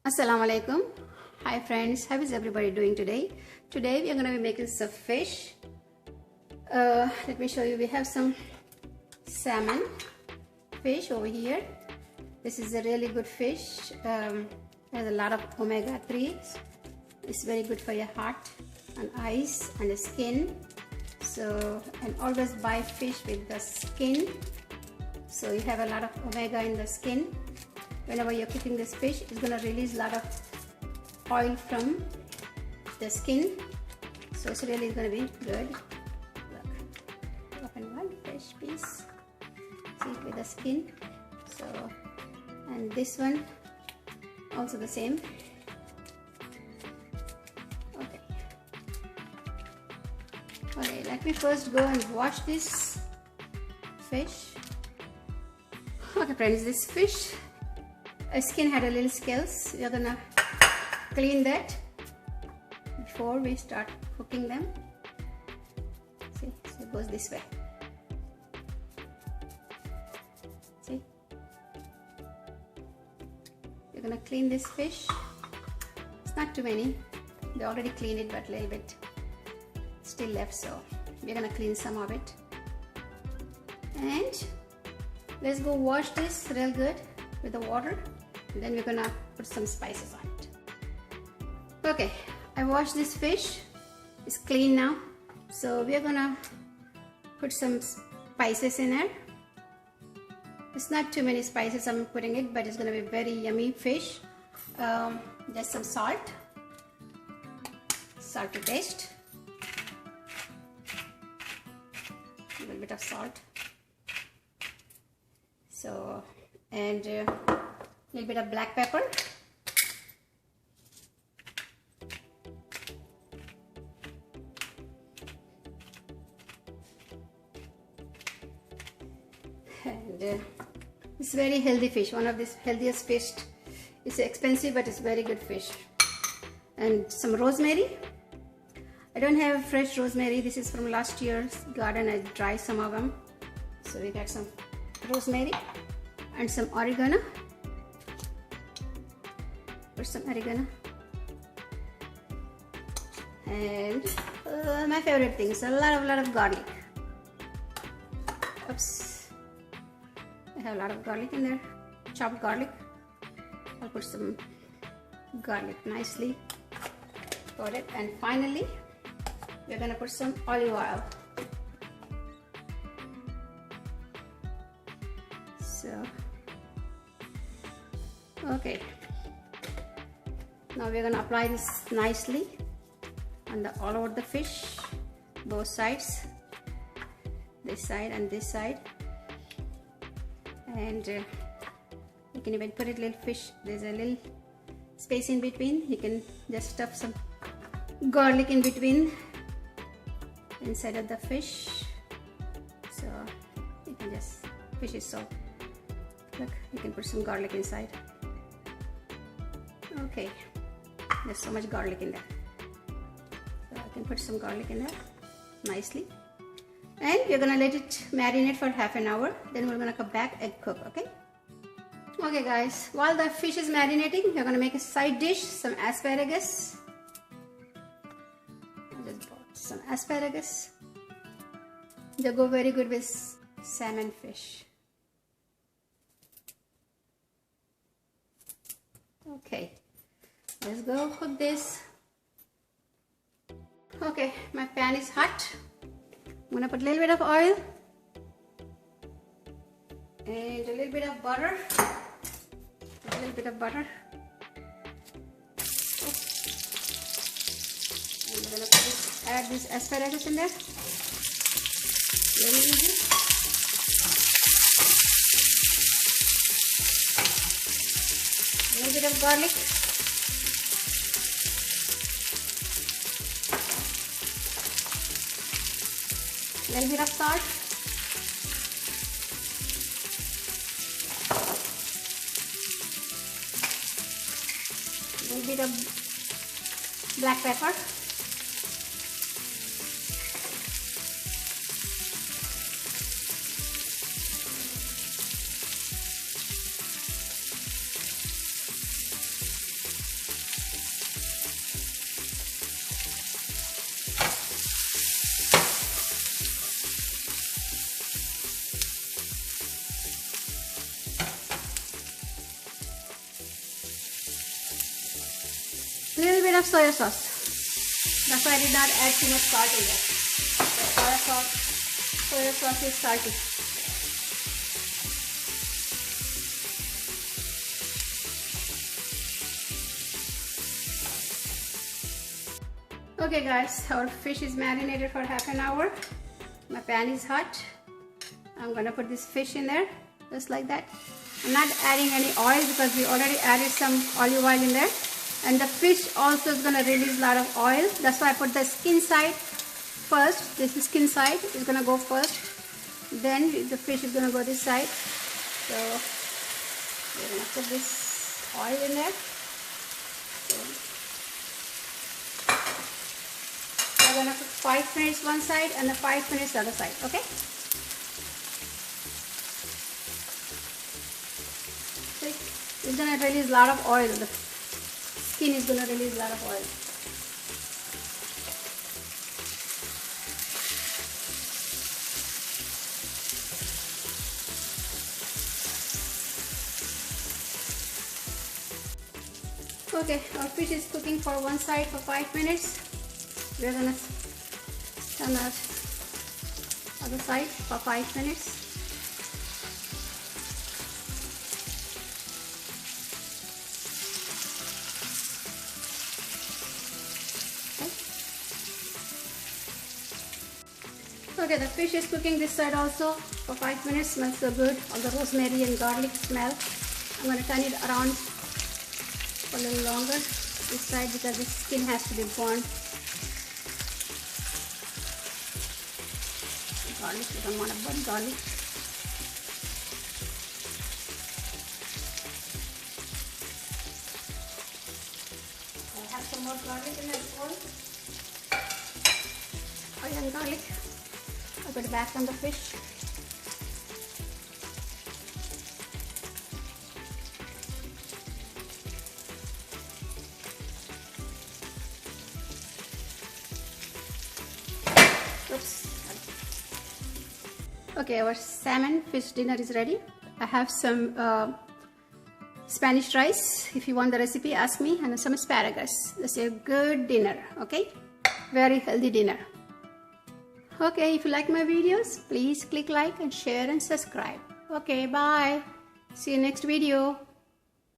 Assalamu alaikum. Hi friends, how is everybody doing today? Today we are going to be making some fish. Let me show you. We have some salmon fish over here. This is a really good fish. Has a lot of omega-3s. It's very good for your heart and eyes and the skin. So, and always buy fish with the skin. So you have a lot of omega in the skin. Whenever you're cooking this fish, it's going to release a lot of oil from the skin. So it's really going to be good. Look, open one fish piece. See, with the skin. So, and this one also the same. Okay. Okay, let me first go and wash this fish. Okay friends, this fish skin had a little scales. We are gonna clean that before we start cooking them. See, so it goes this way. See, we're gonna clean this fish. It's not too many. They already cleaned it, but a little bit still left, so we're gonna clean some of it. And let's go wash this real good with the water. And then we're gonna put some spices on it. Okay, I washed this fish. It's clean now. So we're gonna put some spices in there. It's not too many spices I'm putting it, but it's gonna be very yummy fish. Just some salt. Salt to taste. A little bit of salt. So, and a little bit of black pepper. And it's very healthy fish, one of the healthiest fish. It's expensive, but it's very good fish. And some rosemary. I don't have fresh rosemary. This is from last year's garden. I dried some of them. So we got some rosemary and some oregano. Put some oregano. And my favorite things, a lot of garlic. Oops. I have a lot of garlic in there. Chopped garlic. I'll put some garlic nicely. Got it. And finally, we're gonna put some olive oil. So, okay. Now we're gonna apply this nicely on all over the fish, both sides, this side and this side. And you can even put a little fish. There's a little space in between. You can just stuff some garlic in between inside of the fish. So you can just, fish is so, look, you can put some garlic inside. Okay, there's so much garlic in there. So I can put some garlic in there nicely. And we're gonna let it marinate for half an hour. Then we're gonna come back and cook, okay? Okay guys, while the fish is marinating, we're gonna make a side dish, some asparagus. I just bought some asparagus. They go very good with salmon fish. Okay, let's go cook this. Okay, my pan is hot. I'm gonna put a little bit of oil and a little bit of butter. A little bit of butter. And we're gonna add this asparagus in there. Very easy. A little bit of garlic. A little bit of salt. A little bit of black pepper. little bit of soya sauce. That's why I did not add too much salt in there. The soya sauce is salty. Okay guys, our fish is marinated for half an hour. My pan is hot. I'm gonna put this fish in there, just like that. I'm not adding any oil because we already added some olive oil in there. And the fish also is gonna release a lot of oil. That's why I put the skin side first. This is skin side is gonna go first. Then the fish is gonna go this side. So we're gonna put this oil in there. We're gonna put 5 minutes one side and the 5 minutes the other side, okay? It's gonna release a lot of oil. The skin is gonna release a lot of oil. Okay, our fish is cooking for one side for 5 minutes. We're gonna turn our other side for 5 minutes. Okay, the fish is cooking this side also for 5 minutes. Smells so good. All the rosemary and garlic smell. I'm going to turn it around for a little longer this side because the skin has to be burned. Garlic, you don't want to burn garlic. I have some more garlic in this bowl. Oil and garlic. I'll put it back on the fish. Oops. Okay, our salmon fish dinner is ready. I have some Spanish rice. If you want the recipe, ask me. And some asparagus. This is a good dinner, okay? Very healthy dinner. Okay, if you like my videos, please click like and share and subscribe. Okay, bye. See you next video.